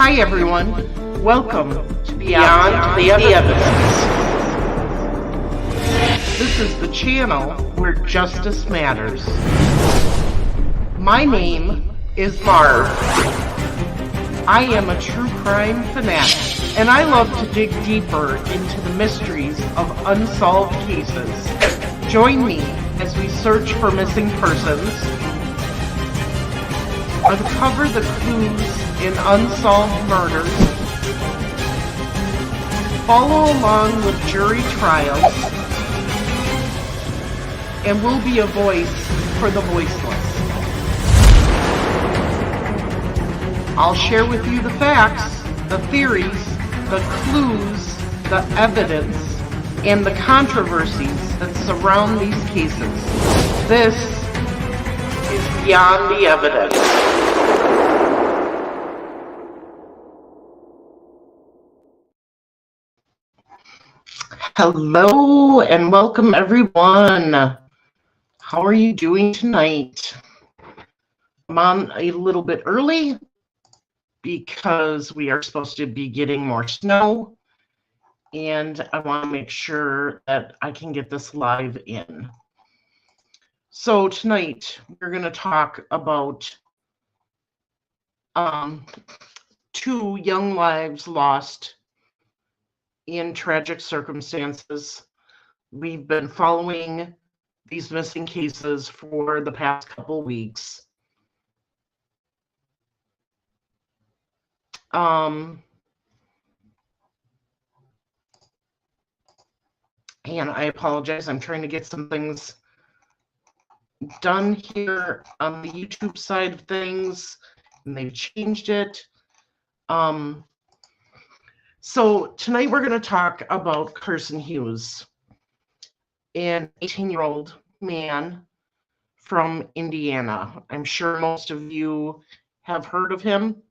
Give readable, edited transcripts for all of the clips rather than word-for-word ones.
Hi everyone, welcome to Beyond the Evidence. This is the channel where justice matters. My name is Marv. I am a true crime fanatic, and I love to dig deeper into the mysteries of unsolved cases. Join me as we search for missing persons, uncover the clues in unsolved murders, follow along with jury trials, and we'll be a voice for the voiceless. I'll share with you the facts, the theories, the clues, the evidence, and the controversies that surround these cases. This is Beyond the Evidence. Hello and welcome everyone. How are you doing tonight? I'm on a little bit early because we are supposed to be getting more snow, and I want to make sure that I can get this live in. So tonight we're going to talk about two young lives lost in tragic circumstances. We've been following these missing cases for the past couple weeks. And I apologize, I'm trying to get some things done here on the YouTube side of things, and they've changed it. So tonight we're going to talk about Carson Hughes, an 18-year-old man from Indiana. I'm sure most of you have heard of him.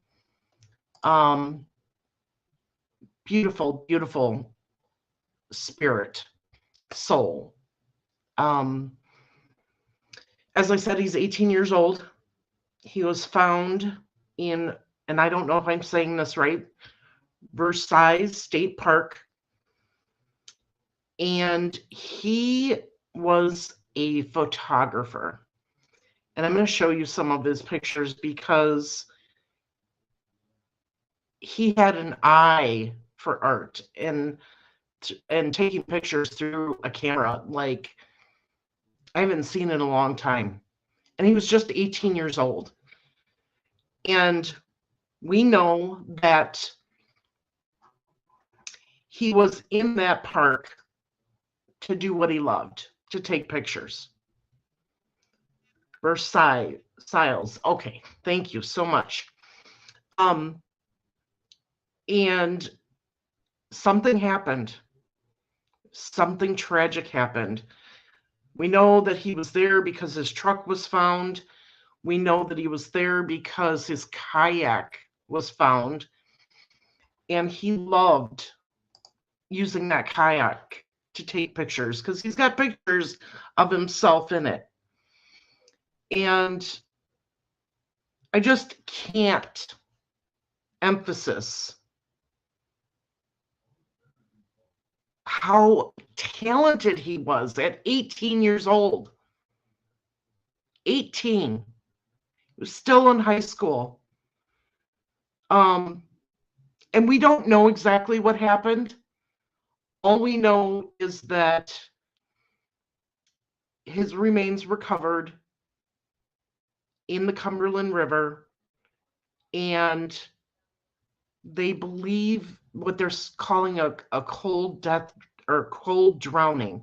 Beautiful, beautiful spirit, soul. As I said, he's 18 years old. He was found in, and I don't know if I'm saying this right, Versailles State Park, and he was a photographer. And I'm going to show you some of his pictures because he had an eye for art and taking pictures through a camera like I haven't seen in a long time. And he was just 18 years old. And we know that he was in that park to do what he loved, to take pictures. Versailles. Okay, thank you so much. And something happened. Something tragic happened. We know that he was there because his truck was found. We know that he was there because his kayak was found. And he loved using that kayak to take pictures because he's got pictures of himself in it. And I just can't emphasize how talented he was at 18 years old. 18. He was still in high school. And we don't know exactly what happened. All we know is that his remains were recovered in the Cumberland River, and they believe what they're calling a cold death or cold drowning.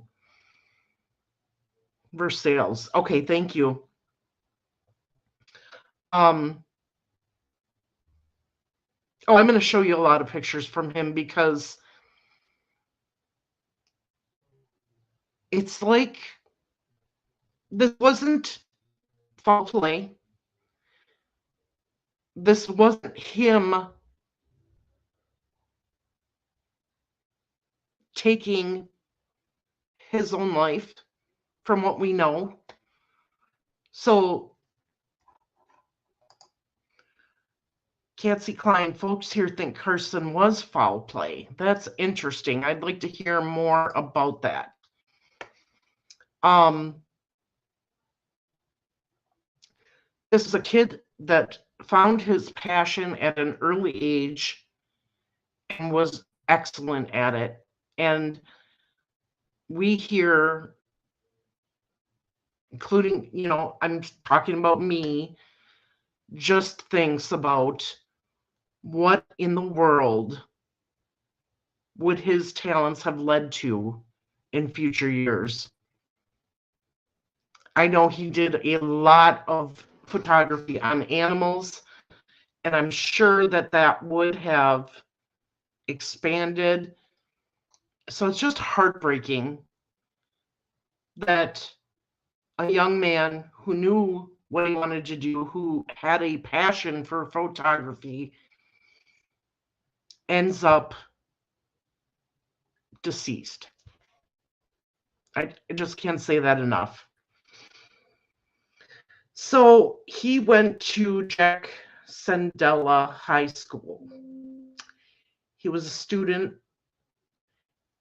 Versailles. Okay, thank you. I'm going to show you a lot of pictures from him because it's like this wasn't foul play. This wasn't him taking his own life, from what we know. So Patsy Cline, folks here think Carson was foul play. That's interesting. I'd like to hear more about that. This is a kid that found his passion at an early age and was excellent at it. And we hear, including, I'm talking about me, just thinks about what in the world would his talents have led to in future years. I know he did a lot of photography on animals, and I'm sure that would have expanded. So it's just heartbreaking that a young man who knew what he wanted to do, who had a passion for photography, ends up deceased. I just can't say that enough. So he went to Jack Sandella High School. He was a student,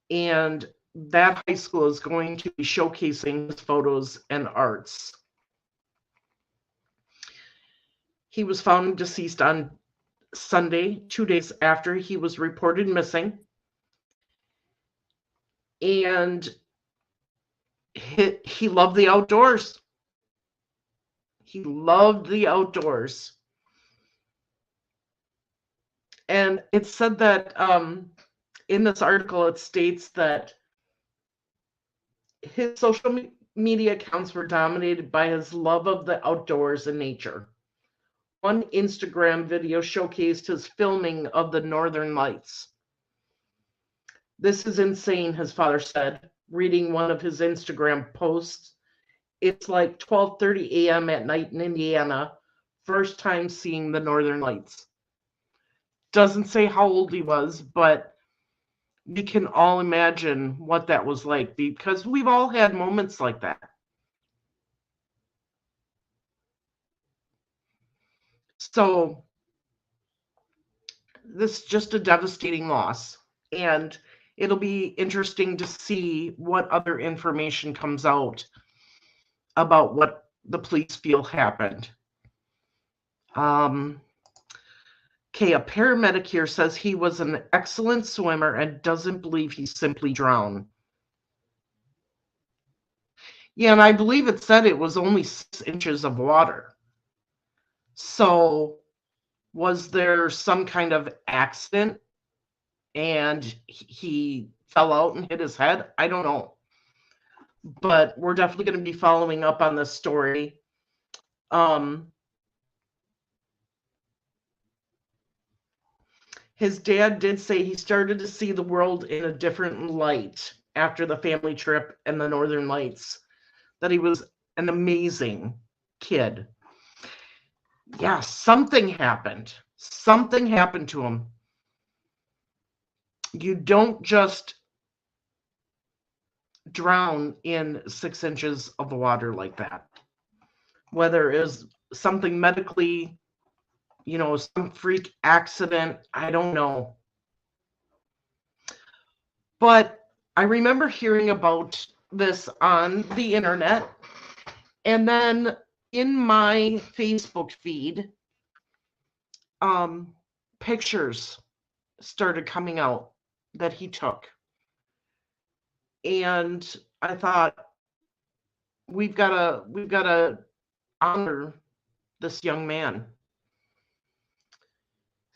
and that high school is going to be showcasing his photos and arts. He was found deceased on Sunday, 2 days after he was reported missing. And he loved the outdoors. He loved the outdoors. And it said that in this article, it states that his social media accounts were dominated by his love of the outdoors and nature. One Instagram video showcased his filming of the Northern Lights. "This is insane," his father said, reading one of his Instagram posts. "It's like 12:30 a.m. at night in Indiana. First time seeing the Northern Lights." Doesn't say how old he was, but we can all imagine what that was like, because we've all had moments like that. So this is just a devastating loss, and it'll be interesting to see what other information comes out about what the police feel happened. Okay, a paramedic here says he was an excellent swimmer and doesn't believe he simply drowned. Yeah, and I believe it said it was only 6 inches of water. So was there some kind of accident and he fell out and hit his head? I don't know. But we're definitely going to be following up on this story. His dad did say he started to see the world in a different light after the family trip and the Northern Lights, that he was an amazing kid. Yeah, something happened. Something happened to him. You don't just drown in 6 inches of water like that. Whether it is something medically, some freak accident, I don't know. But I remember hearing about this on the internet, and then in my Facebook feed, pictures started coming out that he took. And I thought, we've got to honor this young man.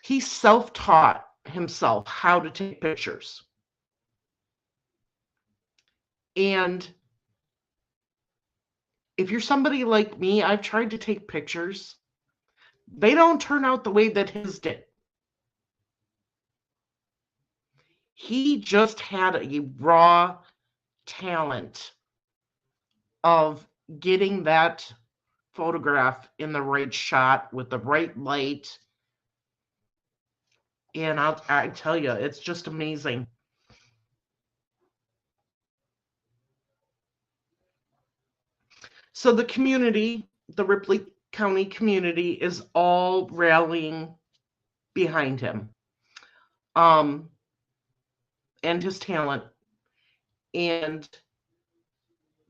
He self-taught himself how to take pictures. And if you're somebody like me, I've tried to take pictures. They don't turn out the way that his did. He just had a raw talent of getting that photograph in the right shot with the right light. And I tell you, it's just amazing. So the community, the Ripley County community, is all rallying behind him, and his talent. And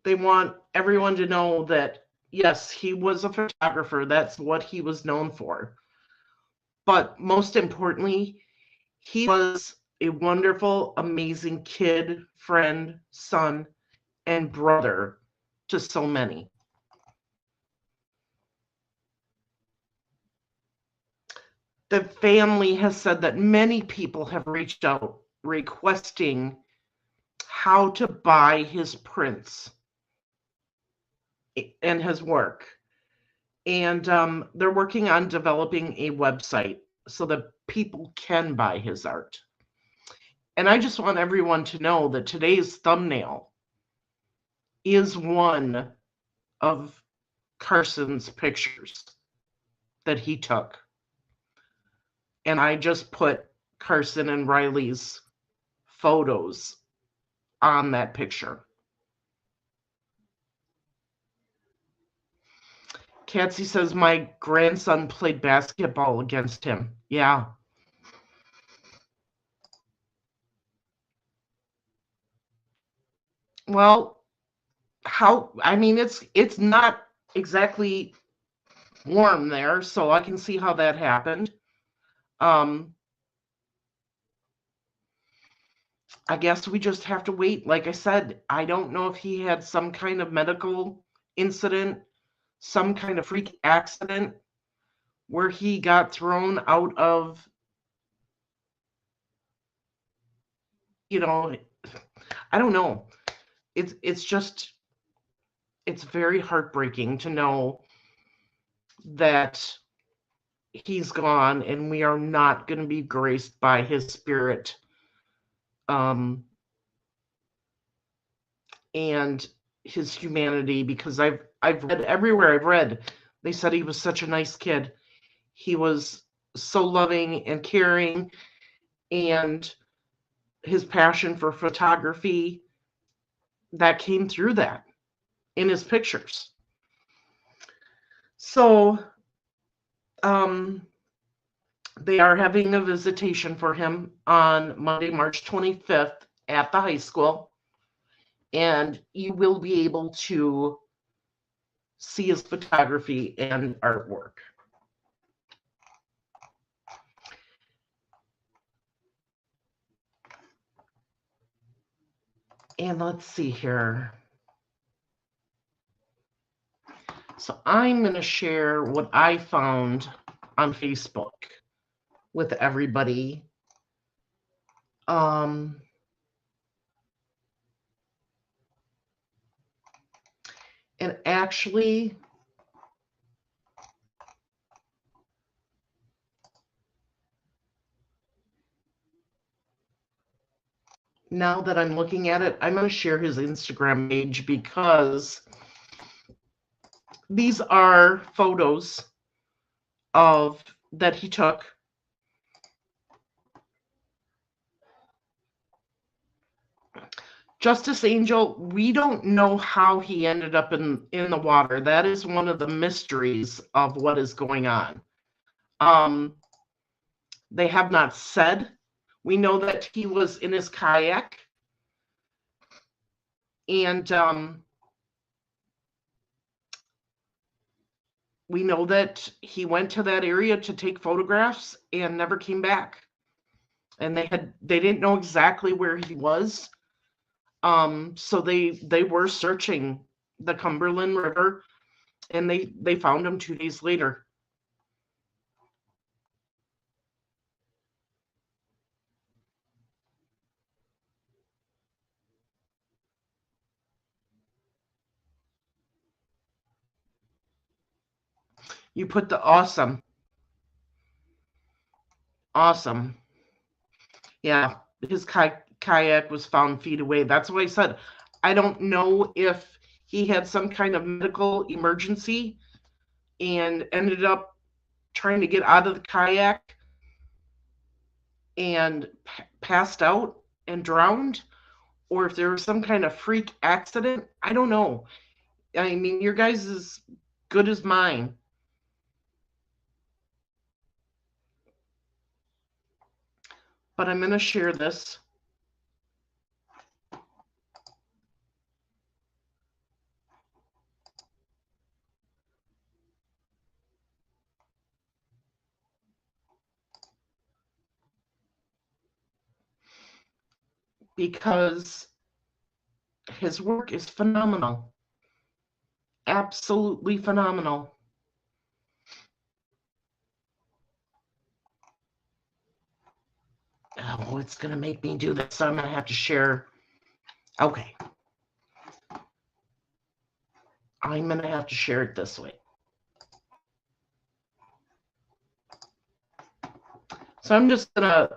they want everyone to know that, yes, he was a photographer. That's what he was known for. But most importantly, he was a wonderful, amazing kid, friend, son, and brother to so many. The family has said that many people have reached out requesting how to buy his prints and his work. And they're working on developing a website so that people can buy his art. And I just want everyone to know that today's thumbnail is one of Carson's pictures that he took. And I just put Carson and Riley's photos on that picture. Katsy says, my grandson played basketball against him. Yeah. Well, I mean, it's not exactly warm there, so I can see how that happened. I guess we just have to wait. Like I said, I don't know if he had some kind of medical incident, some kind of freak accident where he got thrown out of, I don't know. It's just, it's very heartbreaking to know that he's gone and we are not going to be graced by his spirit. And his humanity, because I've read everywhere I've read, they said he was such a nice kid. He was so loving and caring, and his passion for photography, that came through that in his pictures. So they are having a visitation for him on Monday, March 25th at the high school. And you will be able to see his photography and artwork. And let's see here. So I'm going to share what I found on Facebook with everybody. And actually, now that I'm looking at it, I'm going to share his Instagram page because these are photos that he took. Justice Angel, we don't know how he ended up in the water. That is one of the mysteries of what is going on. They have not said. We know that he was in his kayak, and we know that he went to that area to take photographs and never came back. And they didn't know exactly where he was. So they were searching the Cumberland River, and they found him 2 days later. You put the awesome. Awesome. Yeah, his kayak was found feet away. That's what I said. I don't know if he had some kind of medical emergency and ended up trying to get out of the kayak and passed out and drowned, or if there was some kind of freak accident. I don't know. I mean, your guys is good as mine. but I'm going to share this. Because his work is phenomenal. Absolutely phenomenal. Oh, it's going to make me do this, so I'm going to have to share. Okay. I'm going to have to share it this way. So I'm just going to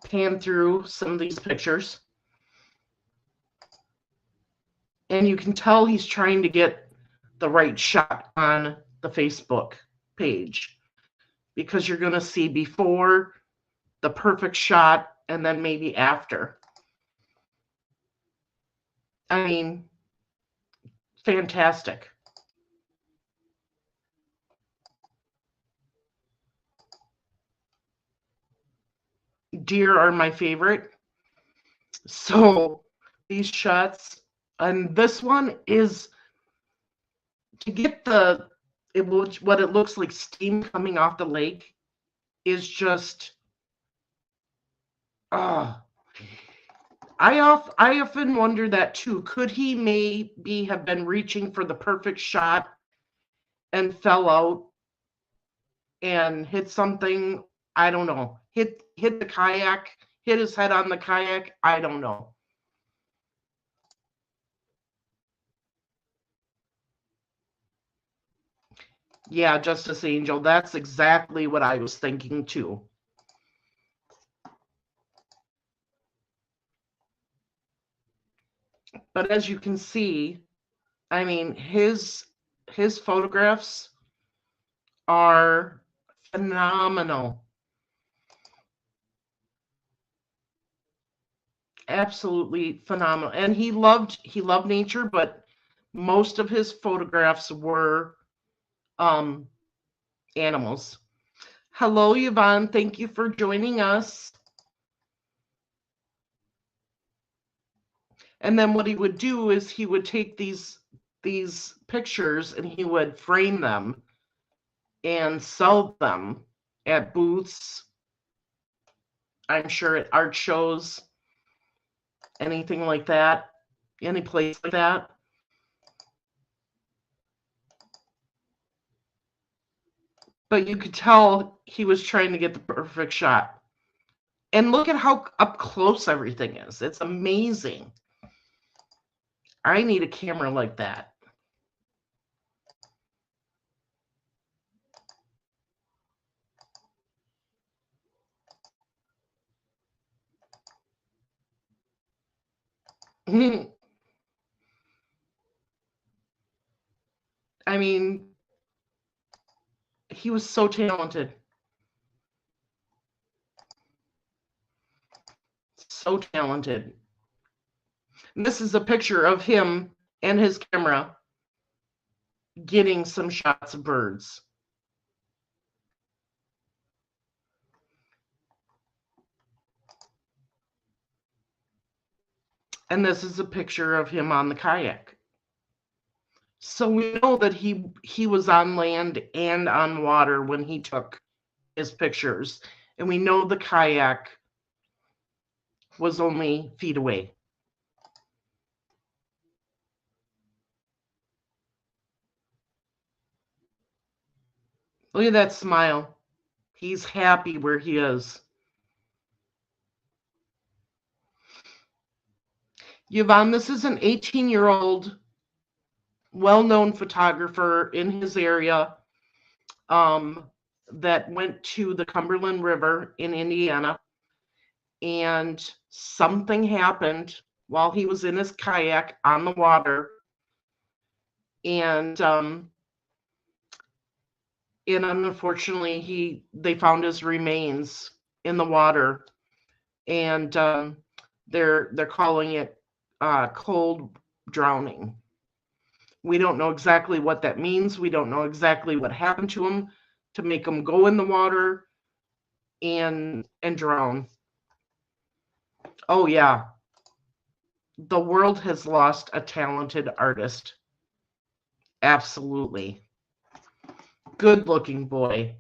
pan through some of these pictures. And you can tell he's trying to get the right shot on the Facebook page, because you're going to see before, the perfect shot, and then maybe after. I mean, fantastic. Deer are my favorite. So these shots, and this one is to get what it looks like steam coming off the lake is just, I often wonder that too. Could he maybe have been reaching for the perfect shot and fell out and hit something? I don't know. Hit the kayak, hit his head on the kayak. I don't know. Yeah, Justice Angel, that's exactly what I was thinking too. But as you can see, I mean, his photographs are phenomenal. Absolutely phenomenal. And he loved nature, but most of his photographs were animals. Hello, Yvonne. Thank you for joining us. And then what he would do is he would take these pictures and he would frame them and sell them at booths, I'm sure at art shows, anything like that, any place like that. But you could tell he was trying to get the perfect shot. And look at how up close everything is. It's amazing. I need a camera like that. I mean, he was so talented. So talented. And this is a picture of him and his camera getting some shots of birds. And this is a picture of him on the kayak. So we know that he was on land and on water when he took his pictures. And we know the kayak was only feet away. Look at that smile. He's happy where he is. Yvonne, this is an 18-year-old well-known photographer in his area that went to the Cumberland River in Indiana, and something happened while he was in his kayak on the water, and unfortunately they found his remains in the water, and they're calling it cold drowning. We don't know exactly what that means. We don't know exactly what happened to him to make him go in the water and drown. Oh, yeah. The world has lost a talented artist. Absolutely. Good looking boy.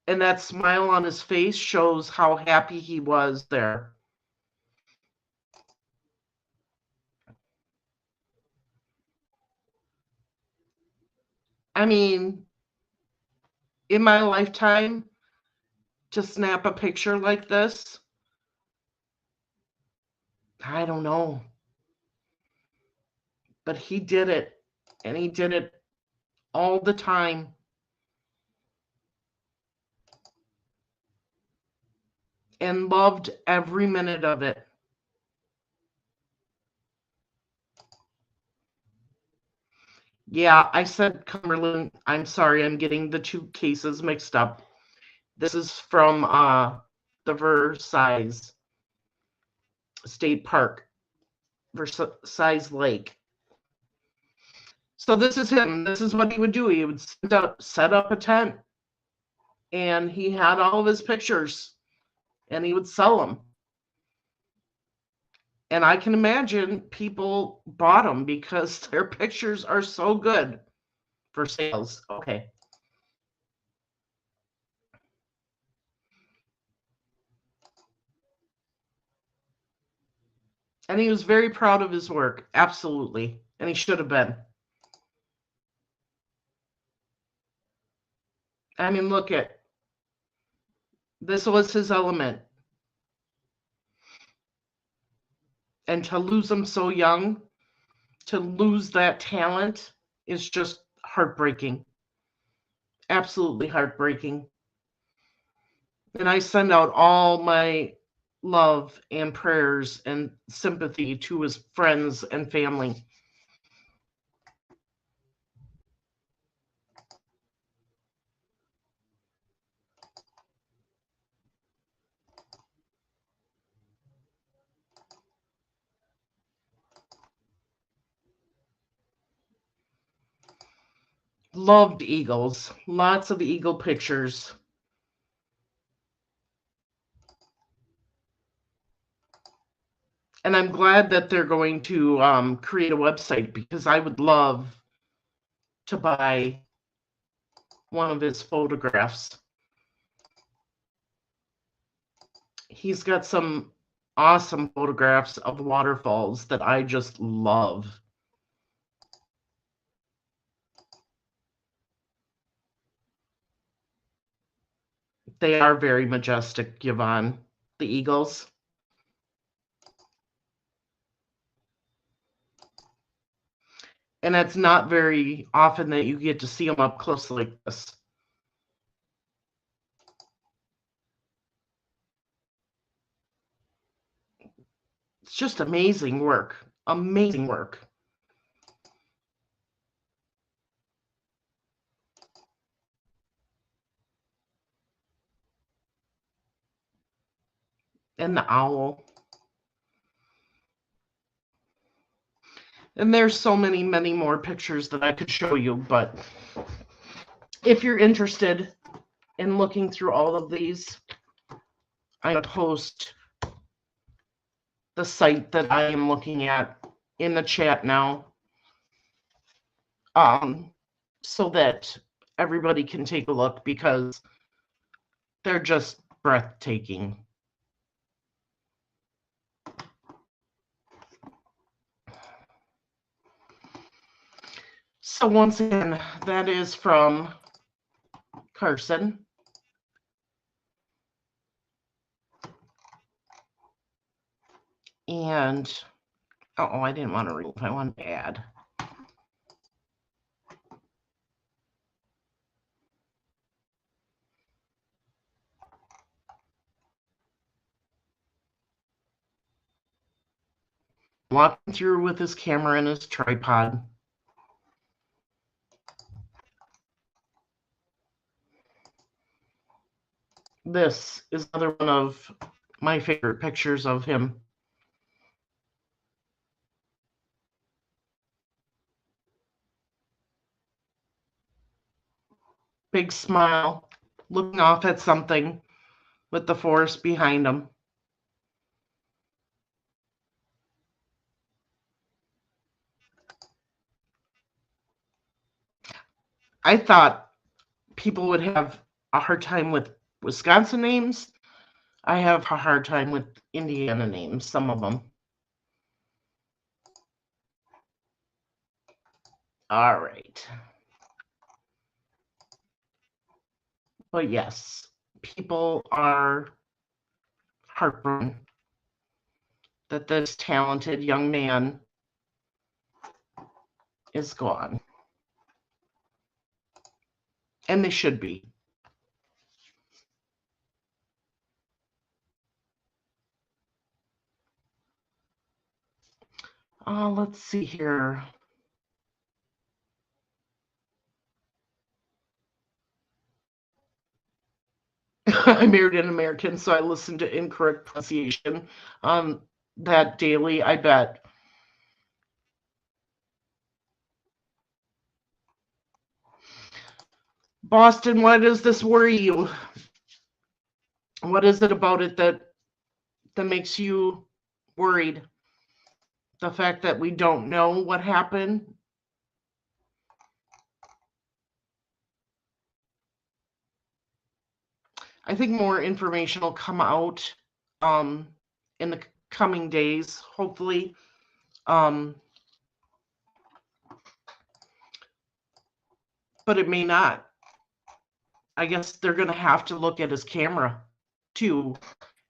And that smile on his face shows how happy he was there. I mean, in my lifetime, to snap a picture like this, I don't know. But he did it. And he did it all the time. And loved every minute of it. Yeah, I said Cumberland. I'm sorry, I'm getting the two cases mixed up. This is from the Versailles State Park, Versailles Lake. So this is him. This is what he would do. He would set up a tent, and he had all of his pictures, and he would sell them. And I can imagine people bought them because their pictures are so good for sales. Okay. And he was very proud of his work. Absolutely. And he should have been. I mean, look at this was his element. And to lose him so young, to lose that talent is just heartbreaking. Absolutely heartbreaking. And I send out all my love and prayers and sympathy to his friends and family. Loved eagles. Lots of eagle pictures. And I'm glad that they're going to create a website because I would love to buy one of his photographs. He's got some awesome photographs of waterfalls that I just love. They are very majestic, Yvonne, the eagles. And it's not very often that you get to see them up close like this. It's just amazing work. Amazing work. And the owl. And there's so many, many more pictures that I could show you, but if you're interested in looking through all of these, I post the site that I am looking at in the chat now, so that everybody can take a look because they're just breathtaking. So once again, that is from Carson. And, oh, I didn't want to remove, I wanted to add. Walking through with his camera and his tripod. This is another one of my favorite pictures of him. Big smile, looking off at something with the forest behind him. I thought people would have a hard time with Wisconsin names. I have a hard time with Indiana names, some of them. All right. But yes, people are heartbroken that this talented young man is gone. And they should be. Let's see here. I married an American, so I listened to incorrect pronunciation that daily, I bet. Boston, why does this worry you? What is it about it that makes you worried? The fact that we don't know what happened? I think more information will come out in the coming days, hopefully. But it may not. I guess they're going to have to look at his camera too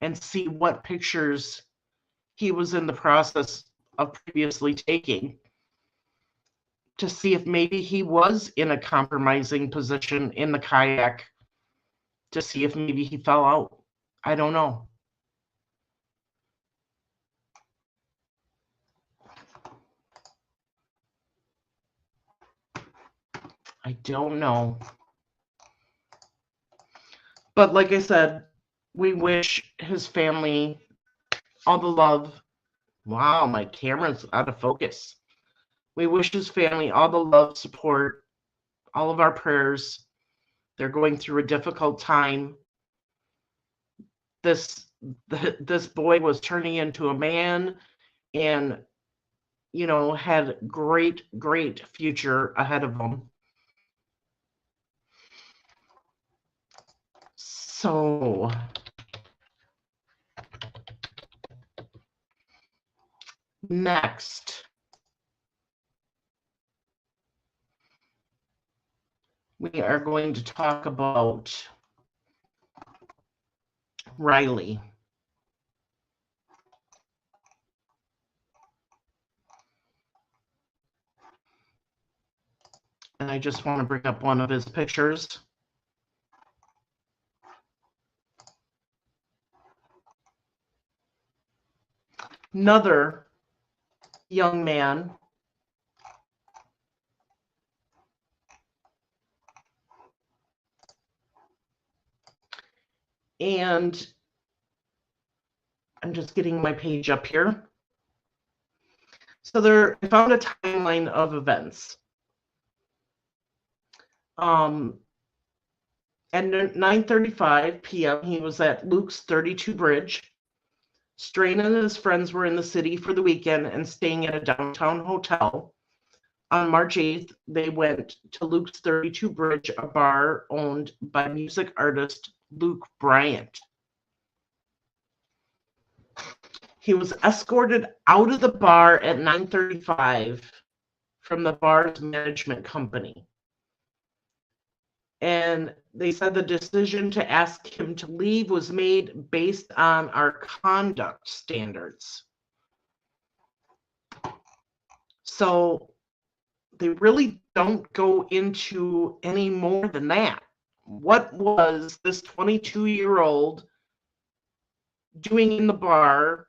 and see what pictures he was in the process of previously taking to see if maybe he was in a compromising position in the kayak, to see if maybe he fell out. I don't know. I don't know. But like I said, we wish his family all the love. Wow, my camera's out of focus. We wish his family all the love, support, all of our prayers. They're going through a difficult time. This boy was turning into a man and, you know, had great future ahead of him. So next, we are going to talk about Riley. And I just want to bring up one of his pictures. Another young man. And I'm just getting my page up here. So I found a timeline of events. At 9:35 p.m., he was at Luke's 32 Bridge. Strain and his friends were in the city for the weekend and staying at a downtown hotel. On March 8th, they went to Luke's 32 Bridge, a bar owned by music artist Luke Bryant. He was escorted out of the bar at 9:35 from the bar's management company. And they said the decision to ask him to leave was made based on our conduct standards. So they really don't go into any more than that. What was this 22-year-old doing in the bar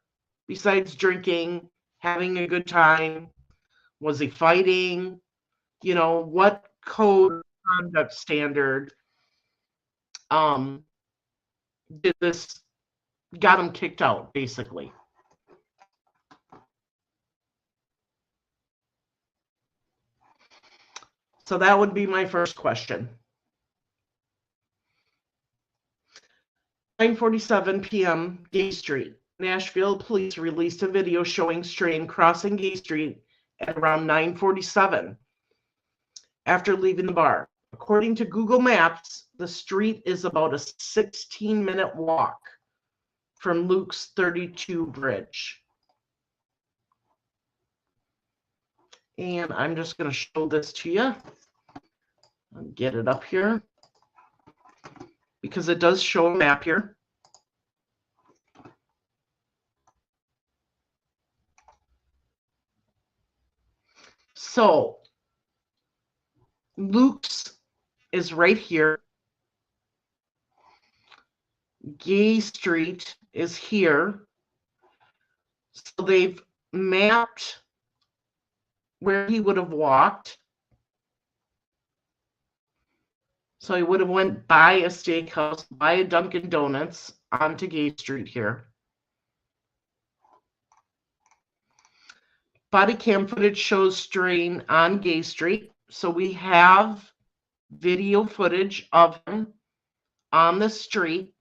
besides drinking, having a good time? Was he fighting? You know, what code conduct standard did this got him kicked out, basically? So that would be my first question. 9:47 p.m. Gay Street. Nashville police released a video showing Strain crossing Gay Street at around 9:47 after leaving the bar. According to Google Maps, the street is about a 16-minute walk from Luke's 32 bridge. And I'm just going to show this to you. I'll get it up here because it does show a map here. So Luke's is right here. Gay Street is here. So they've mapped where he would have walked. So he would have went by a steakhouse, by a Dunkin' Donuts onto Gay Street here. Body cam footage shows straying on Gay Street. So we have video footage of him on the street.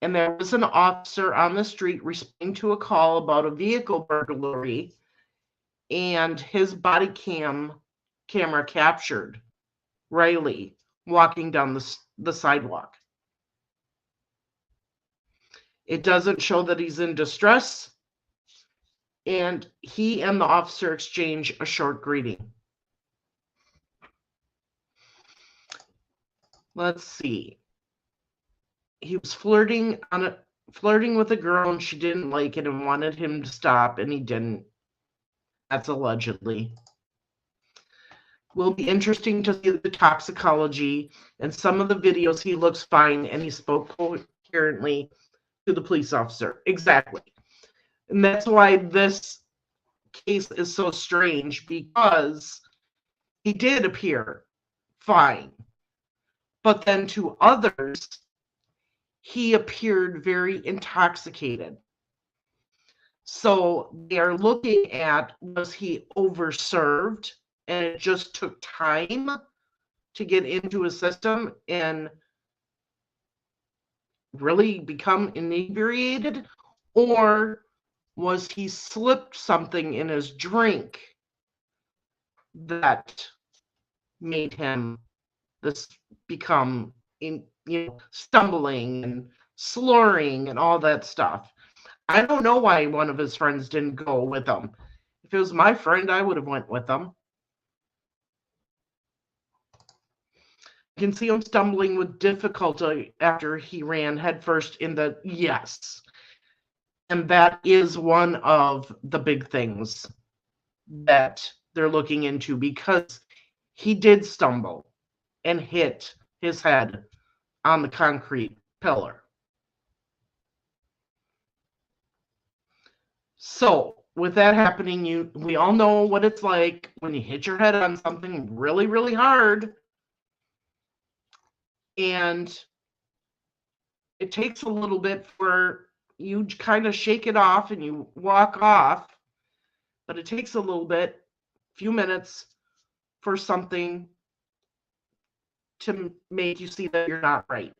And there was an officer on the street responding to a call about a vehicle burglary. And his body camera captured Riley walking down the sidewalk. It doesn't show that he's in distress. And he and the officer exchange a short greeting. Let's see. He was flirting with a girl and she didn't like it and wanted him to stop and he didn't. That's allegedly. Will be interesting to see the toxicology and some of the videos. He looks fine and he spoke coherently to the police officer. Exactly. And that's why this case is so strange, because he did appear fine. But then to others, he appeared very intoxicated. So they're looking at, was he overserved and it just took time to get into his system and really become inebriated? Or was he slipped something in his drink that made him become stumbling and slurring and all that stuff? I don't know why one of his friends didn't go with him. If it was my friend, I would have went with him. You can see him stumbling with difficulty after he ran headfirst in the yes. And that is one of the big things that they're looking into, because he did stumble and hit his head on the concrete pillar. So with that happening, we all know what it's like when you hit your head on something really, really hard. And it takes a little bit for you kind of shake it off and you walk off. But it takes a little bit, few minutes, for something to make you see that you're not right.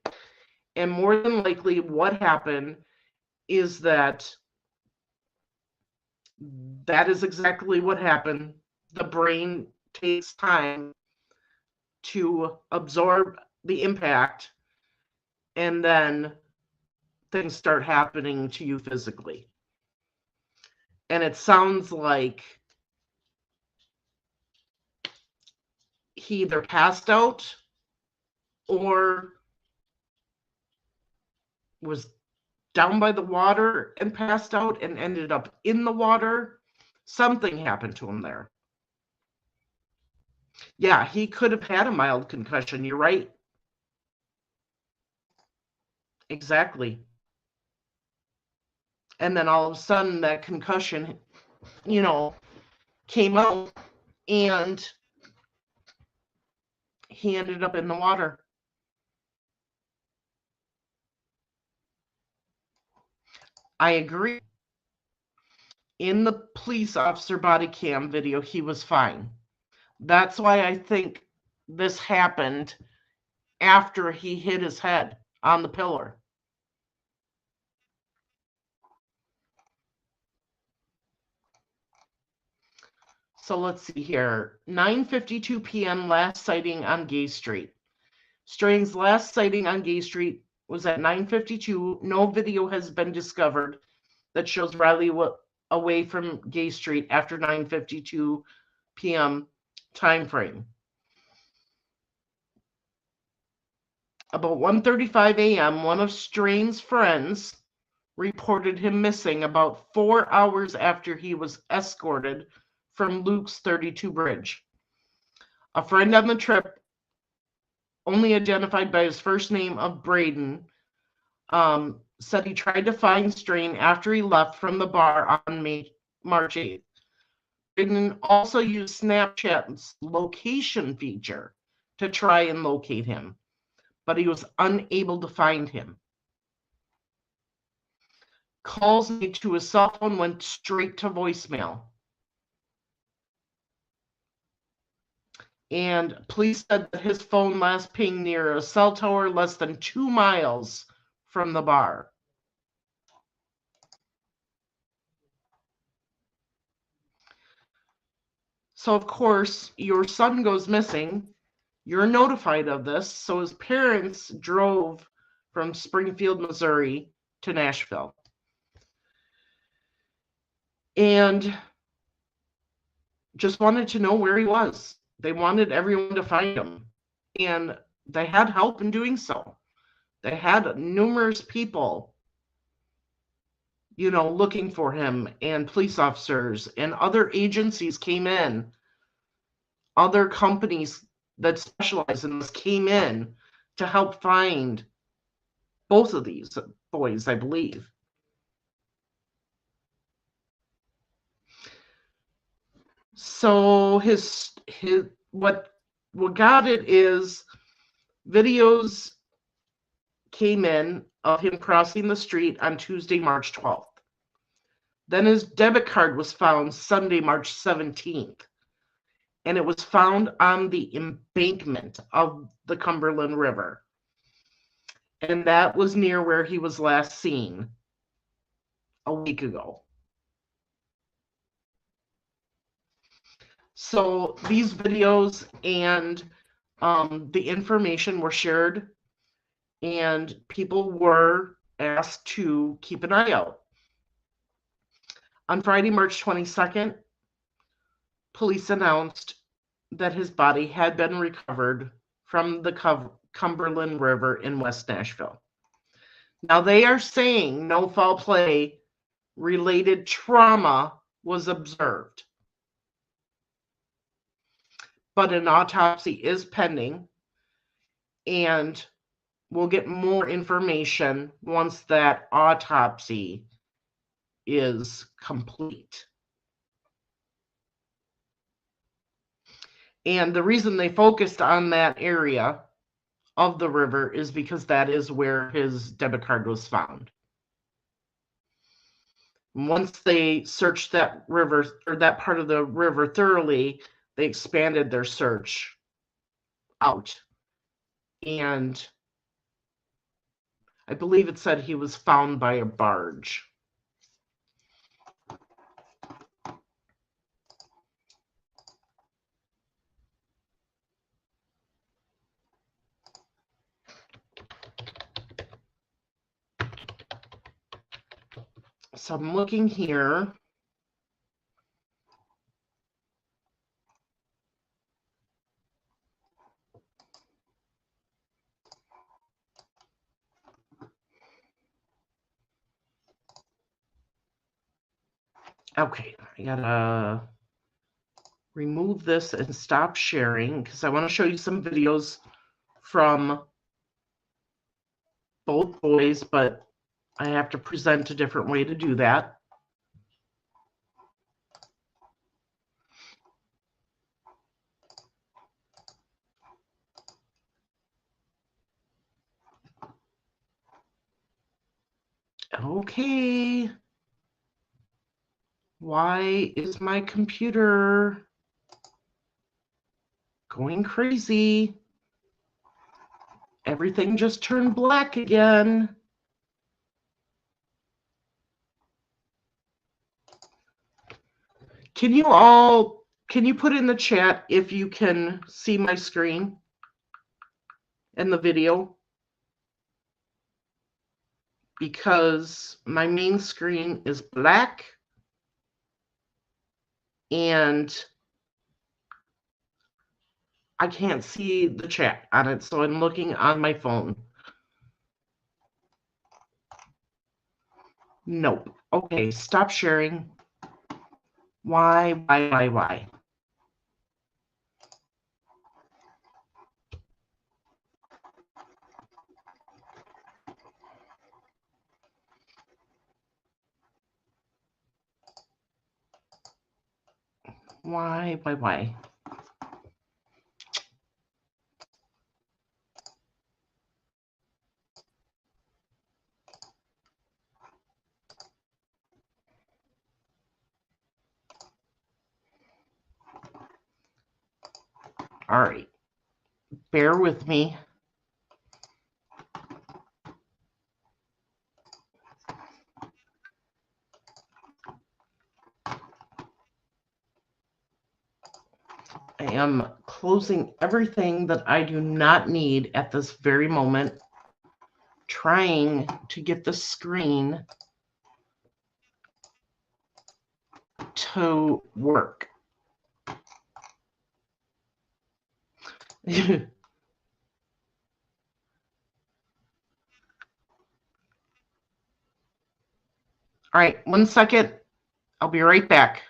And more than likely what happened is that is exactly what happened. The brain takes time to absorb the impact, and then things start happening to you physically. And it sounds like he either passed out or was down by the water and passed out and ended up in the water. Something happened to him there. Yeah, he could have had a mild concussion. You're right. Exactly. And then all of a sudden that concussion, came out and he ended up in the water. I agree. In the police officer body cam video, he was fine. That's why I think this happened after he hit his head on the pillar. So let's see here. 9:52 p.m. last sighting on Gay Street. Strain's last sighting on Gay Street was at 9:52. No video has been discovered that shows Riley away from Gay Street after 9:52 p.m. time frame. About 1:35 a.m., one of Strain's friends reported him missing about 4 hours after he was escorted from Luke's 32 Bridge. A friend on the trip, only identified by his first name of Braden, said he tried to find Strain after he left from the bar on March 8th. Braden also used Snapchat's location feature to try and locate him, but he was unable to find him. Calls made to his cell phone went straight to voicemail. And police said that his phone last pinged near a cell tower less than 2 miles from the bar. So, of course, your son goes missing. You're notified of this. So his parents drove from Springfield, Missouri to Nashville. And just wanted to know where he was. They wanted everyone to find him. And they had help in doing so. They had numerous people, looking for him, and police officers and other agencies came in. Other companies that specialize in this came in to help find both of these boys, I believe. So what got it is videos came in of him crossing the street on Tuesday, March 12th. Then his debit card was found Sunday, March 17th. And it was found on the embankment of the Cumberland River. And that was near where he was last seen a week ago. So these videos and the information were shared, and people were asked to keep an eye out. On Friday, March 22nd, police announced that his body had been recovered from the Cumberland River in West Nashville. Now, they are saying no foul play related trauma was observed, but an autopsy is pending, and we'll get more information once that autopsy is complete. And the reason they focused on that area of the river is because that is where his debit card was found. Once they searched that river, or that part of the river thoroughly, they expanded their search out. And I believe it said he was found by a barge. So I'm looking here. Okay, I gotta remove this and stop sharing because I want to show you some videos from both boys, but I have to present a different way to do that. Okay. Why is my computer going crazy? Everything just turned black again. Can Can you put in the chat if you can see my screen and the video? Because my main screen is black and I can't see the chat on it, so I'm looking on my phone. Nope. Okay, stop sharing. Why? Why? All right. Bear with me. I am closing everything that I do not need at this very moment, trying to get the screen to work. All right, 1 second. I'll be right back.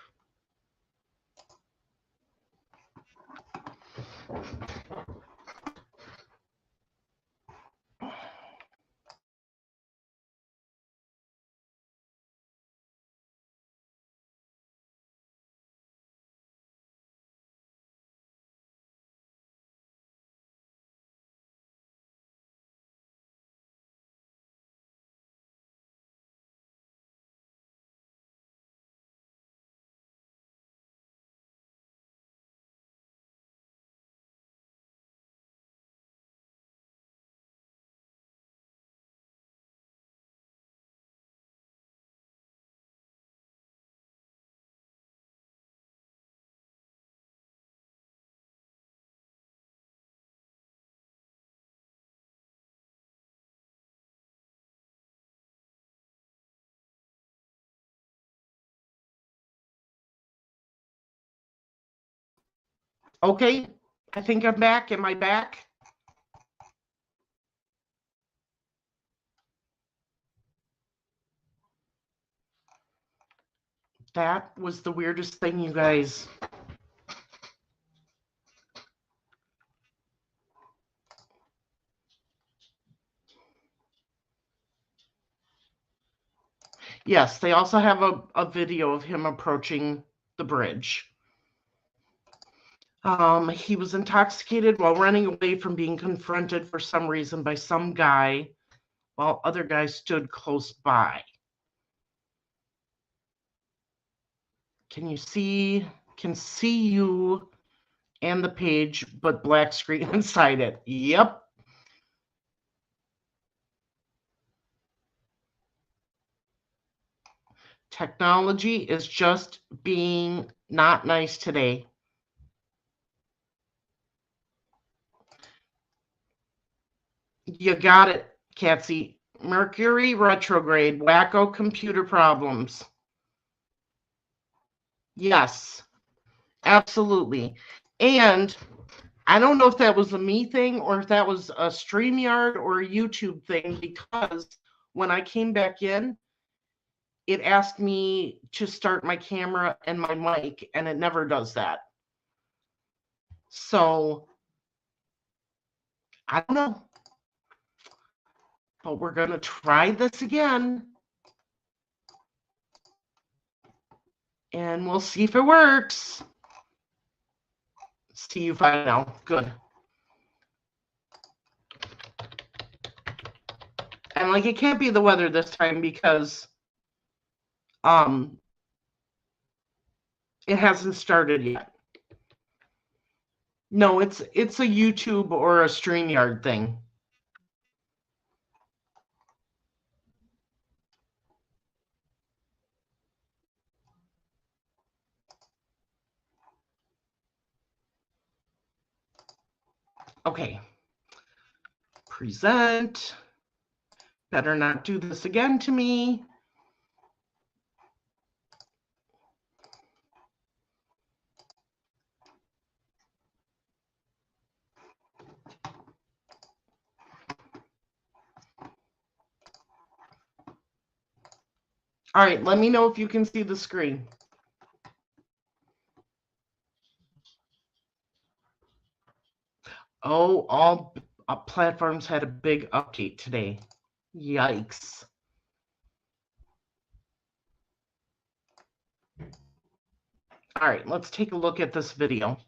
Okay, I think I'm back. Am I back? That was the weirdest thing, you guys. Yes, they also have a video of him approaching the bridge. He was intoxicated while running away from being confronted for some reason by some guy while other guys stood close by. Can you see? Can see you and the page, but black screen inside it. Yep. Technology is just being not nice today. You got it, Catsy. Mercury retrograde, wacko computer problems. Yes, absolutely. And I don't know if that was a me thing or if that was a StreamYard or a YouTube thing, because when I came back in, it asked me to start my camera and my mic, and it never does that. So I don't know. But we're going to try this again. And we'll see if it works. See you fine now. Good. And like, it can't be the weather this time because it hasn't started yet. No, it's a YouTube or a StreamYard thing. Okay. Present. Better not do this again to me. All right, let me know if you can see the screen. Oh, all platforms had a big update today. Yikes. All right, let's take a look at this video.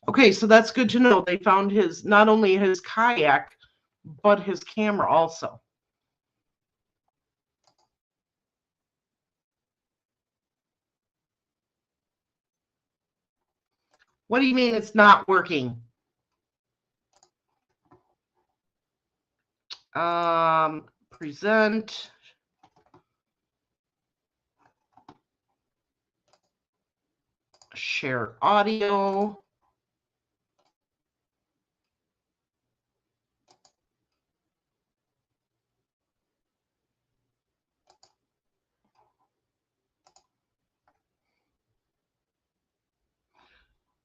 Okay, so that's good to know. They found not only his kayak, but his camera also. What do you mean it's not working? Present. Share audio.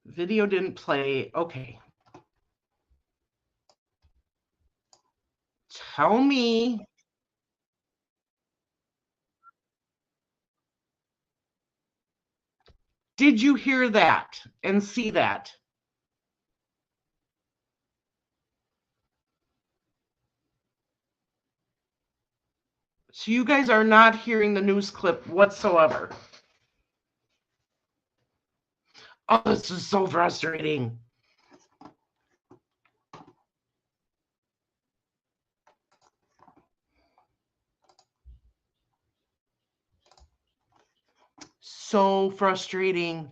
Video didn't play. Okay. Tell me. Did you hear that and see that? So you guys are not hearing the news clip whatsoever. Oh, this is so frustrating. So frustrating.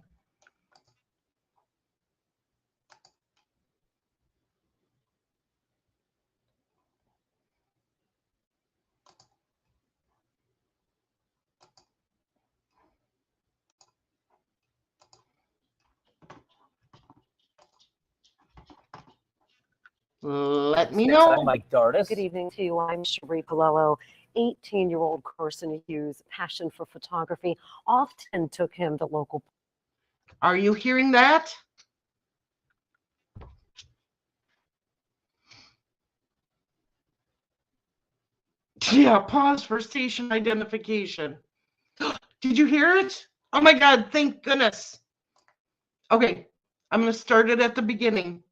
Let me know. I'm Mike Dardis. Good evening to you. I'm Cherie Palello. 18-year-old Carson Hughes' passion for photography often took him to local. Are you hearing that? Yeah, pause for station identification. Did you hear it? Oh my God, thank goodness. Okay, I'm going to start it at the beginning.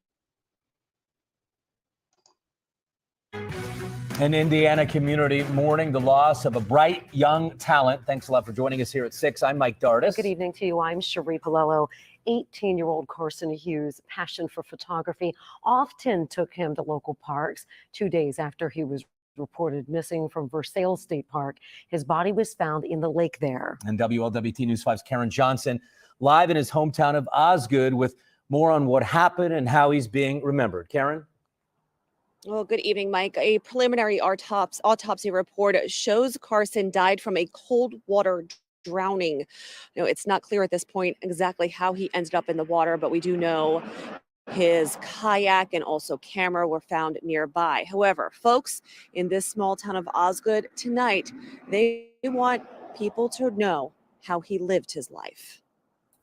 An Indiana community mourning the loss of a bright young talent. Thanks a lot for joining us here at 6. I'm Mike Dardis. Good evening to you. I'm Cherie Palello. 18-year-old Carson Hughes' passion for photography often took him to local parks. 2 days after he was reported missing from Versailles State Park, his body was found in the lake there. And WLWT News 5's Karen Johnson live in his hometown of Osgood with more on what happened and how he's being remembered. Karen? Well, good evening, Mike. A preliminary autopsy report shows Carson died from a cold water drowning. It's not clear at this point exactly how he ended up in the water, but we do know his kayak and also camera were found nearby. However, folks in this small town of Osgood tonight, they want people to know how he lived his life.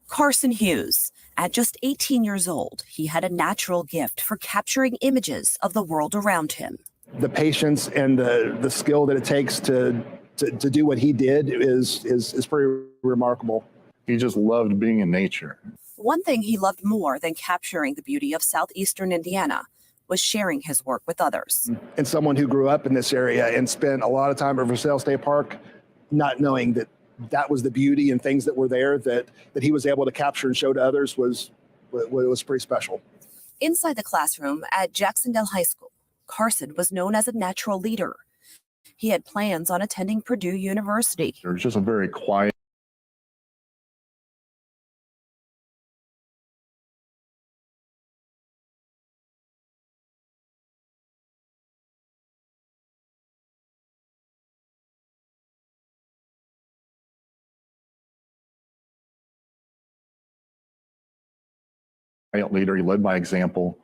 Carson Hughes. At just 18 years old, he had a natural gift for capturing images of the world around him. The patience and the skill that it takes to to do what he did is pretty remarkable. He just loved being in nature. One thing he loved more than capturing the beauty of southeastern Indiana was sharing his work with others. And someone who grew up in this area and spent a lot of time at Versailles State Park, not knowing that was the beauty and things that were there that he was able to capture and show to others was pretty special. Inside the classroom at Jacksonville High School, Carson was known as a natural leader. He had plans on attending Purdue University. It was just a very quiet. Leader. He led by example.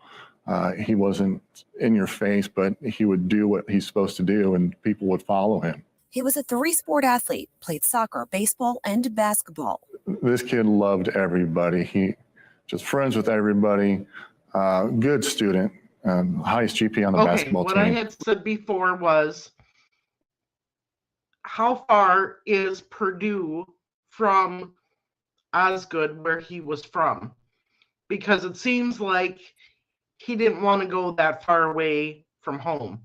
He wasn't in your face, but he would do what he's supposed to do, and people would follow him. He was a three-sport athlete, played soccer, baseball, and basketball. This kid loved everybody. He just friends with everybody. Good student. Highest GPA on the basketball what team. I had said before was, how far is Purdue from Osgood, where he was from? Because it seems like he didn't want to go that far away from home.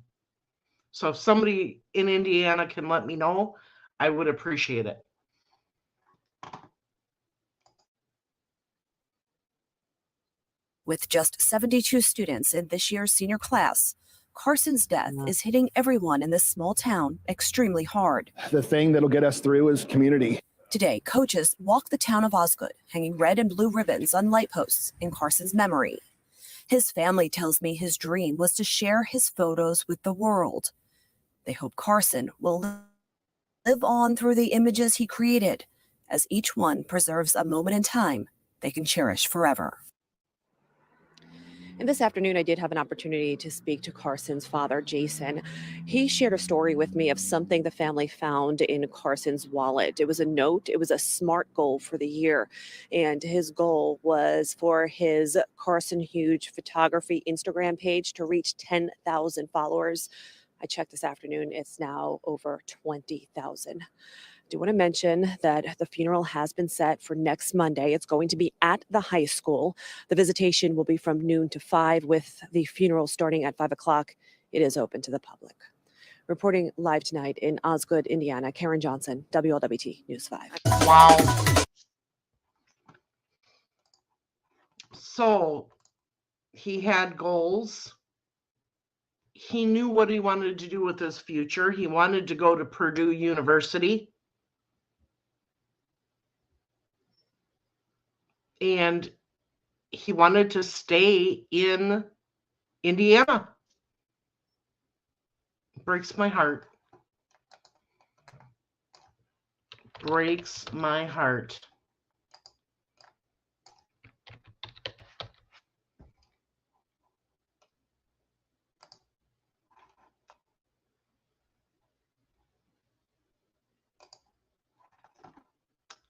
So if somebody in Indiana can let me know, I would appreciate it. With just 72 students in this year's senior class, Carson's death is hitting everyone in this small town extremely hard. The thing that'll get us through is community. Today, coaches walk the town of Osgood, hanging red and blue ribbons on light posts in Carson's memory. His family tells me his dream was to share his photos with the world. They hope Carson will live on through the images he created, as each one preserves a moment in time they can cherish forever. And this afternoon, I did have an opportunity to speak to Carson's father, Jason. He shared a story with me of something the family found in Carson's wallet. It was a note. It was a SMART goal for the year. And his goal was for his Carson Hughes photography Instagram page to reach 10,000 followers. I checked this afternoon. It's now over 20,000. I do want to mention that the funeral has been set for next Monday. It's going to be at the high school. The visitation will be from noon to 5, with the funeral starting at 5 o'clock. It is open to the public. Reporting live tonight in Osgood, Indiana, Karen Johnson, WLWT News 5. Wow. So he had goals. He knew what he wanted to do with his future. He wanted to go to Purdue University. And he wanted to stay in Indiana. Breaks my heart. Breaks my heart.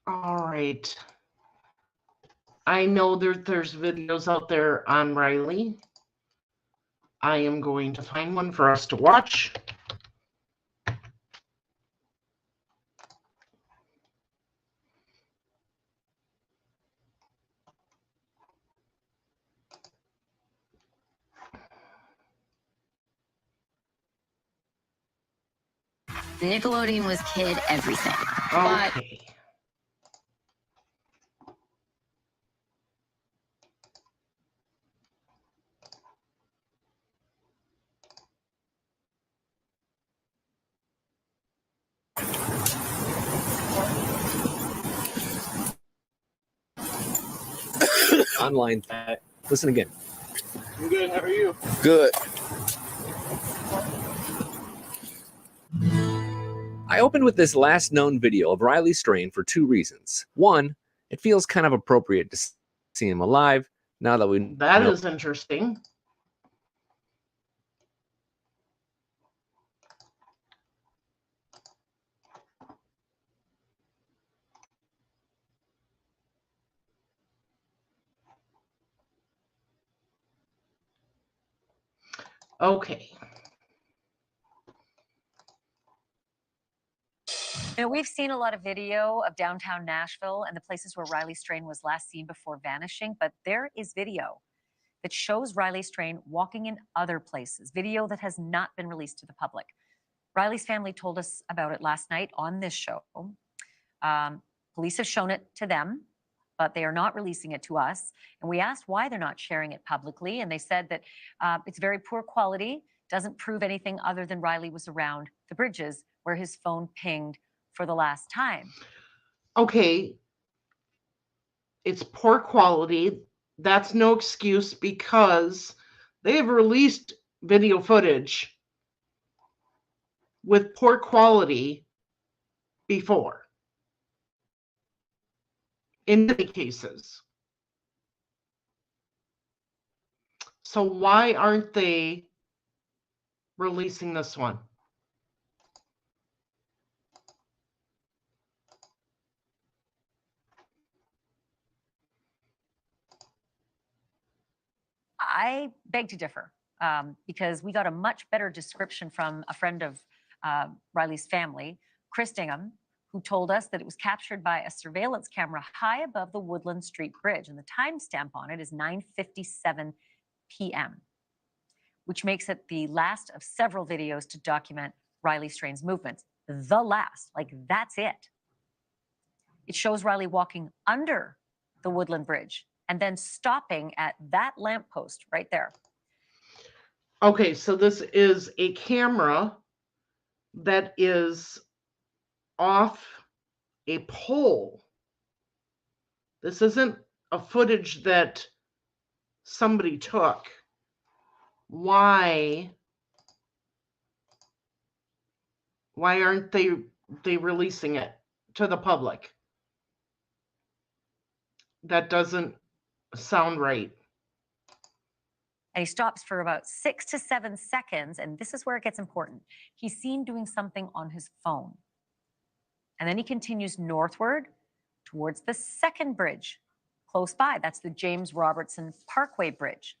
All right. I know there's videos out there on Riley. I am going to find one for us to watch. Nickelodeon was kid everything. But Okay. Online. Listen again. I'm good. How are you? Good. I opened with this last known video of Riley Strain for two reasons. One, it feels kind of appropriate to see him alive now that we That know. is interesting. Okay. You know, we've seen a lot of video of downtown Nashville and the places where Riley Strain was last seen before vanishing, but there is video that shows Riley Strain walking in other places, video that has not been released to the public. Riley's family told us about it last night on this show. Police have shown it to them, but they are not releasing it to us. And we asked why they're not sharing it publicly, and they said that it's very poor quality, doesn't prove anything other than Riley was around the bridges where his phone pinged for the last time. Okay, it's poor quality. That's no excuse because they have released video footage with poor quality before, in many cases. So why aren't they releasing this one? I beg to differ because we got a much better description from a friend of Riley's family, Chris Dingham, who told us that it was captured by a surveillance camera high above the Woodland Street Bridge. And the timestamp on it is 9:57 p.m., which makes it the last of several videos to document Riley Strain's movements. The last, like that's it. It shows Riley walking under the Woodland Bridge and then stopping at that lamppost right there. Okay, so this is a camera that is off a pole. This isn't a footage that somebody took. Why aren't they releasing it to the public? That doesn't sound right. And he stops for about 6 to 7 seconds, and this is where it gets important. He's seen doing something on his phone. And then he continues northward towards the second bridge close by. That's the James Robertson Parkway Bridge.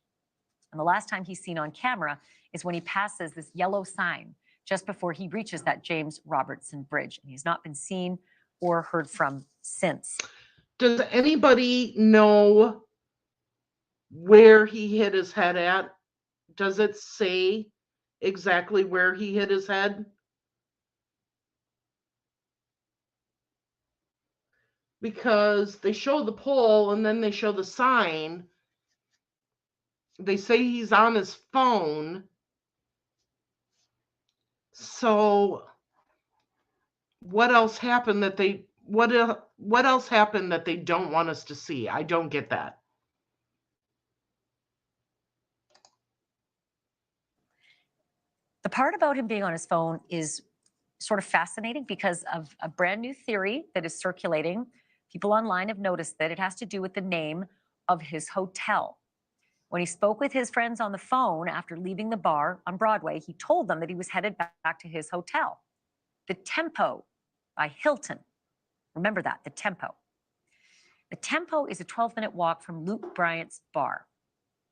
And the last time he's seen on camera is when he passes this yellow sign just before he reaches that James Robertson Bridge. And he's not been seen or heard from since. Does anybody know where he hit his head at? Does it say exactly where he hit his head? Because they show the pole and then they show the sign. They say he's on his phone. So what else happened that they what else happened that they don't want us to see? I don't get that. The part about him being on his phone is sort of fascinating because of a brand new theory that is circulating. People online have noticed that it has to do with the name of his hotel. When he spoke with his friends on the phone after leaving the bar on Broadway, he told them that he was headed back to his hotel, the Tempo by Hilton. Remember that, the Tempo. The Tempo is a 12-minute walk from Luke Bryant's bar,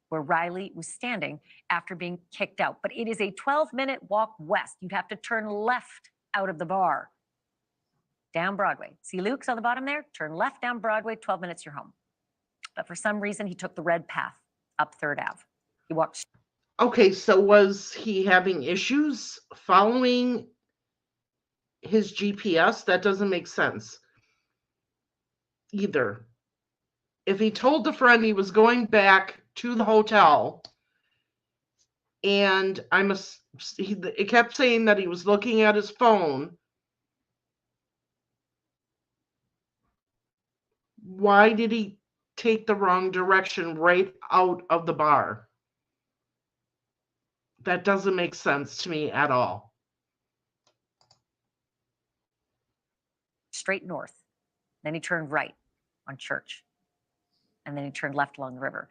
where Riley was standing after being kicked out. But it is a 12-minute walk west. You'd have to turn left out of the bar, down Broadway. See Luke's on the bottom there? Turn left down Broadway, 12 minutes, you're home. But for some reason, he took the red path up 3rd Ave. He walked. Okay, so was he having issues following his GPS? That doesn't make sense either. If he told the friend he was going back to the hotel, and it kept saying that he was looking at his phone, why did he take the wrong direction right out of the bar? That doesn't make sense to me at all. Straight north. Then he turned right on Church. And then he turned left along the river.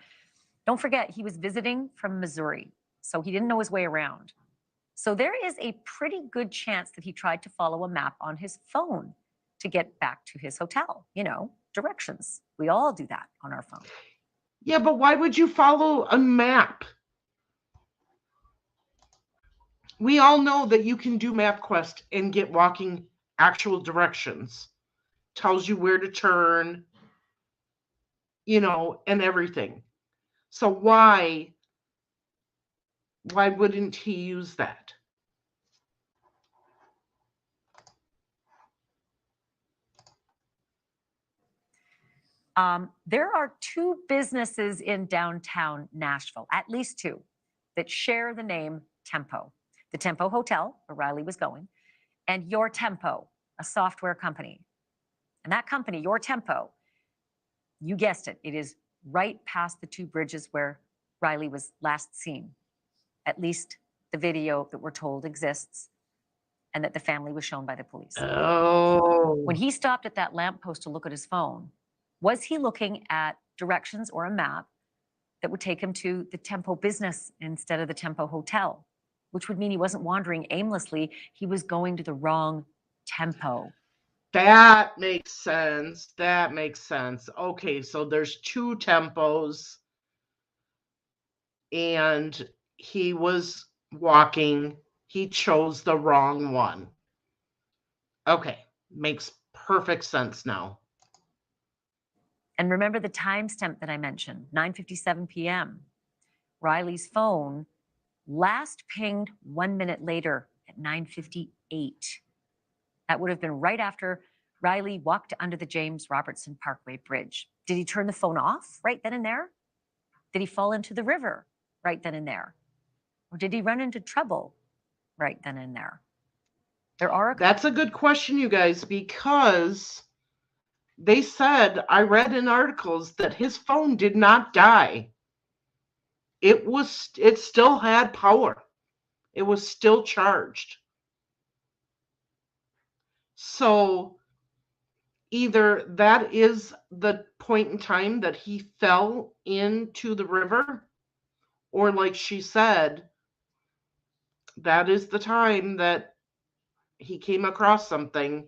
Don't forget, he was visiting from Missouri, so he didn't know his way around. So there is a pretty good chance that he tried to follow a map on his phone to get back to his hotel. You know, directions. We all do that on our phone. Yeah, but why would you follow a map? We all know that you can do MapQuest and get walking actual directions, tells you where to turn, you know, and everything. So why wouldn't he use that? There are two businesses in downtown Nashville, at least two, that share the name Tempo. The Tempo Hotel, where Riley was going, and Your Tempo, a software company. And that company, Your Tempo, you guessed it, it is right past the two bridges where Riley was last seen. At least the video that we're told exists and that the family was shown by the police. Oh. When he stopped at that lamppost to look at his phone, was he looking at directions or a map that would take him to the Tempo business instead of the Tempo Hotel? Which would mean he wasn't wandering aimlessly. He was going to the wrong Tempo. That makes sense. That makes sense. Okay, so there's two Tempos, and he was walking. He chose the wrong one. Okay, makes perfect sense now. And remember the timestamp that I mentioned, 9:57 p.m. Riley's phone last pinged 1 minute later at 9:58. That would have been right after Riley walked under the James Robertson Parkway Bridge. Did he turn the phone off right then and there? Did he fall into the river right then and there? Or did he run into trouble right then and there? That's a good question, you guys, because they said, I read in articles that his phone did not die. It still had power. It was still charged. So either that is the point in time that he fell into the river, or like she said, that is the time that he came across something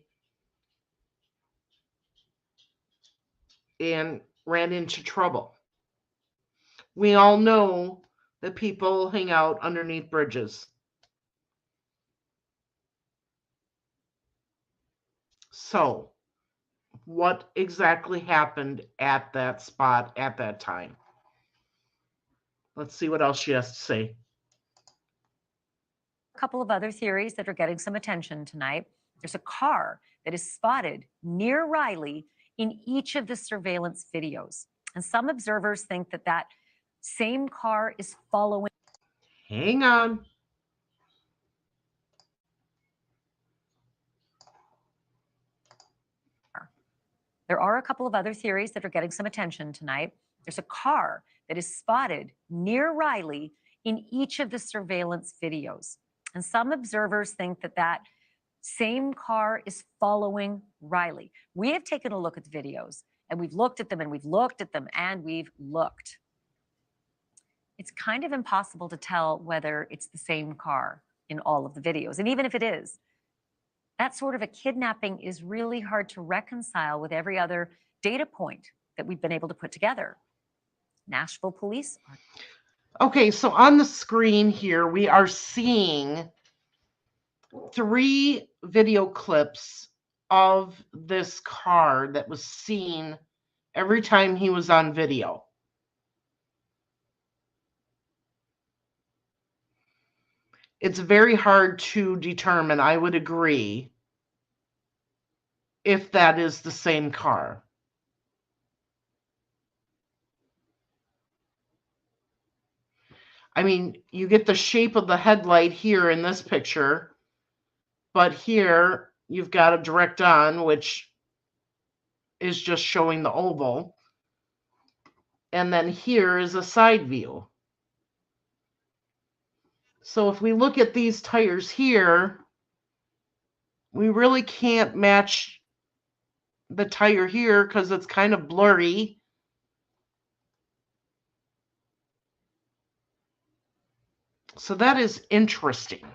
and ran into trouble. We all know that people hang out underneath bridges. So, what exactly happened at that spot at that time? Let's see what else she has to say. A couple of other theories that are getting some attention tonight. There's a car that is spotted near Riley in each of the surveillance videos. And some observers think that that same car is following. Hang on. There are a couple of other theories that are getting some attention tonight. There's a car that is spotted near Riley in each of the surveillance videos. And some observers think that that same car is following Riley. We have taken a look at the videos, and we've looked at them, and we've looked at them, and we've looked. It's kind of impossible to tell whether it's the same car in all of the videos. And even if it is, that sort of a kidnapping is really hard to reconcile with every other data point that we've been able to put together. Nashville police are... Okay, so on the screen here, we are seeing 3 video clips of this car that was seen every time he was on video. It's very hard to determine, I would agree, if that is the same car. I mean, you get the shape of the headlight here in this picture, but here you've got a direct on, which is just showing the oval. And then here is a side view. So if we look at these tires here, we really can't match the tire here because it's kind of blurry. So that is interesting.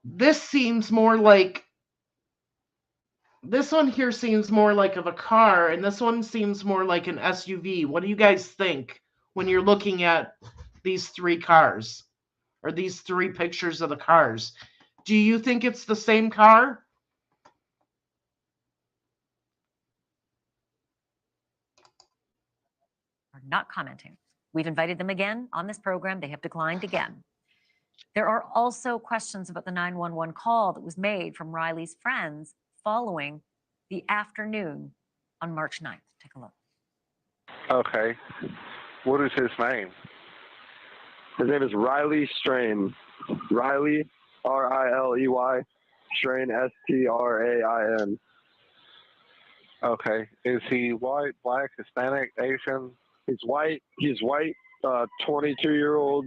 This seems more like, this one here seems more like of a car, and this one seems more like an SUV. What do you guys think when you're looking at these 3 cars? or these 3 pictures of the cars. Do you think it's the same car? Are not commenting. We've invited them again on this program. They have declined again. There are also questions about the 911 call that was made from Riley's friends following the afternoon on March 9th. Take a look. Okay. What is his name? His name is Riley Strain. Riley, R-I-L-E-Y, Strain, S-T-R-A-I-N. Okay. Is he white, black, Hispanic, Asian? He's white. 22-year-old,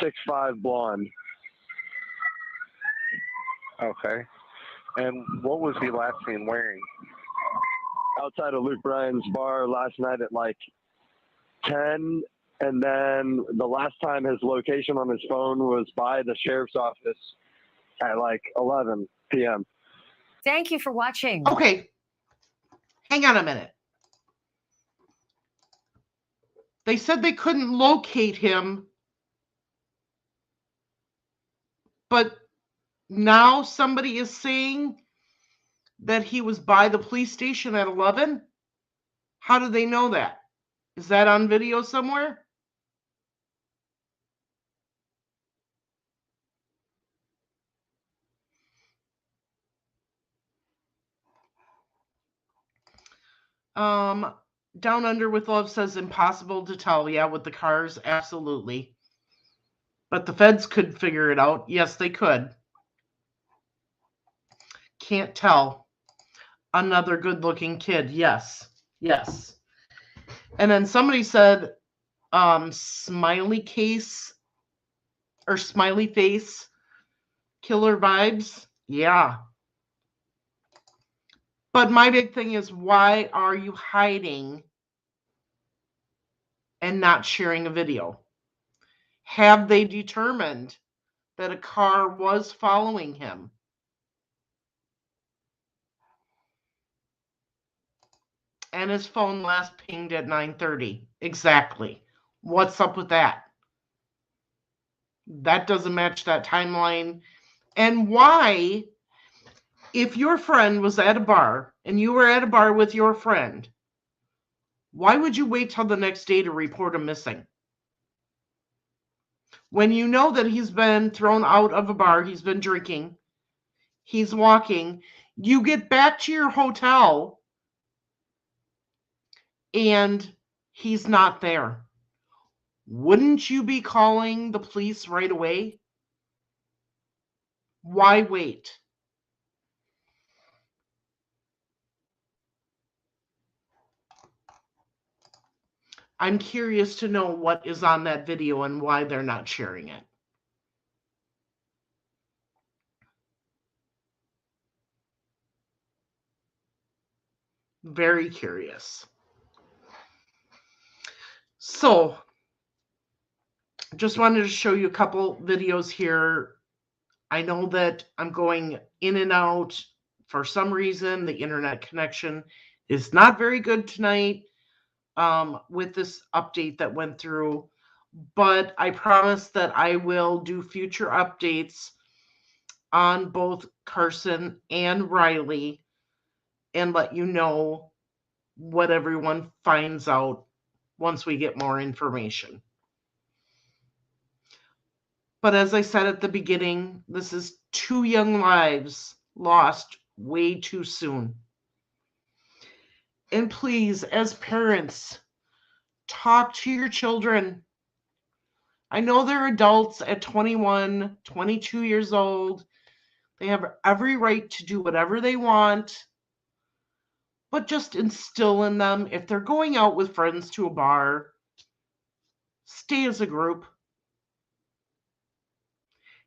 6'5", blonde. Okay. And what was he last seen wearing? Outside of Luke Bryan's bar last night at like 10, and then the last time his location on his phone was by the sheriff's office at like 11 p.m. Thank you for watching. Okay. Hang on a minute. They said they couldn't locate him, but now somebody is saying that he was by the police station at 11? How do they know that? Is that on video somewhere? Down Under with Love says impossible to tell. Yeah, with the cars, absolutely. But the feds could figure it out. Yes, they could. Can't tell. Another good-looking kid. Yes. Yes. And then somebody said smiley case or smiley face killer vibes. Yeah. But my big thing is, why are you hiding and not sharing a video? Have they determined that a car was following him? And his phone last pinged at 9:30. Exactly. What's up with that? That doesn't match that timeline. And why, if your friend was at a bar and you were at a bar with your friend, why would you wait till the next day to report him missing? When you know that he's been thrown out of a bar, he's been drinking, he's walking, you get back to your hotel and he's not there. Wouldn't you be calling the police right away? Why wait? I'm curious to know what is on that video and why they're not sharing it. Very curious. So, just wanted to show you a couple videos here. I know that I'm going in and out. For some reason, the internet connection is not very good tonight with this update that went through. But I promise that I will do future updates on both Carson and Riley and let you know what everyone finds out once we get more information. But as I said at the beginning, this is 2 young lives lost way too soon. And please, as parents, talk to your children. I know they're adults at 21, 22 years old. They have every right to do whatever they want. But just instill in them, if they're going out with friends to a bar, stay as a group.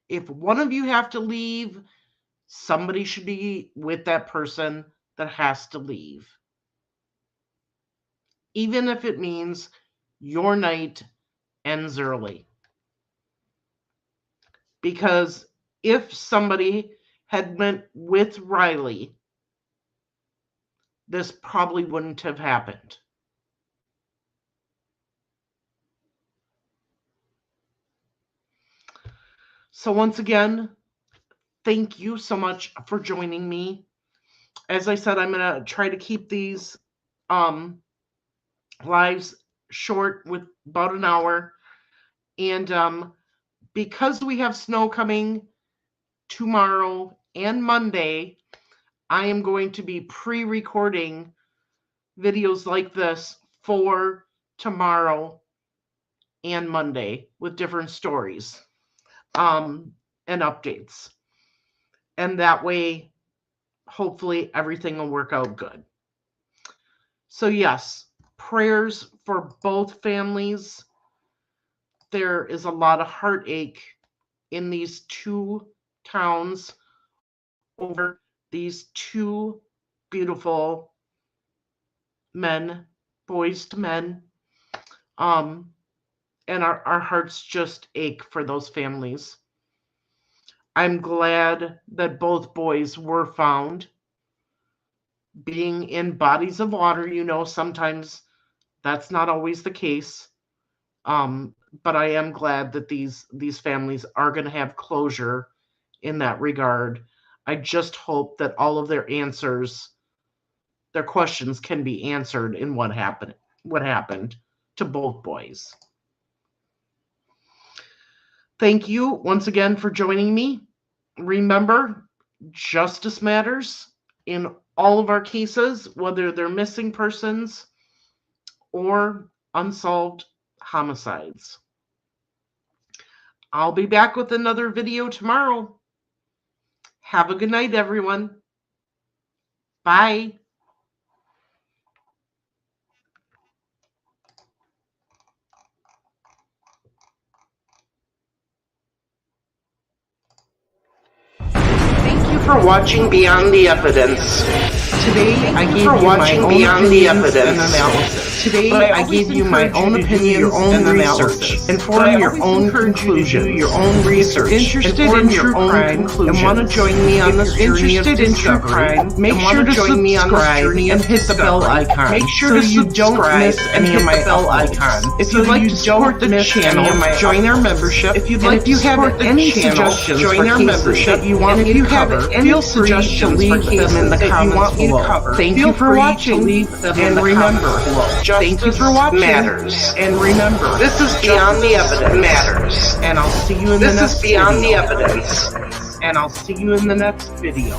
If one of you have to leave, somebody should be with that person that has to leave. Even if it means your night ends early. Because if somebody had went with Riley, this probably wouldn't have happened. So once again, thank you so much for joining me. As I said, I'm going to try to keep these lives short with about an hour. And because we have snow coming tomorrow and Monday, I am going to be pre-recording videos like this for tomorrow and Monday with different stories and updates. And that way, hopefully everything will work out good. So yes, prayers for both families. There is a lot of heartache in these two towns over these two beautiful men, boys to men. And our hearts just ache for those families. I'm glad that both boys were found. Being in bodies of water, you know, sometimes that's not always the case. But I am glad that these families are going to have closure in that regard. I just hope that all of their answers, their questions can be answered in what happened to both boys. Thank you once again for joining me. Remember, justice matters in all of our cases, whether they're missing persons or unsolved homicides. I'll be back with another video tomorrow. Have a good night, everyone. Bye. Thank you for watching Beyond the Evidence. Today, I gave you my own opinions and analysis. Today, I gave you my own opinions, your own analysis. Inform your own conclusions, your own research. Interested in your own conclusions, and want to join me on this journey of discovery, make sure to subscribe and hit the bell icon. Make sure so you don't miss any of my bell icons. If you'd like to support the channel, join our membership. If you'd like to support any suggestions, join our membership. You want me to cover? Feel free to leave them in the comments below. Thank you for watching, and remember, justice matters. And remember, this is Beyond the Evidence matters. And I'll see you in the next video. This is Beyond the Evidence. And I'll see you in the next video.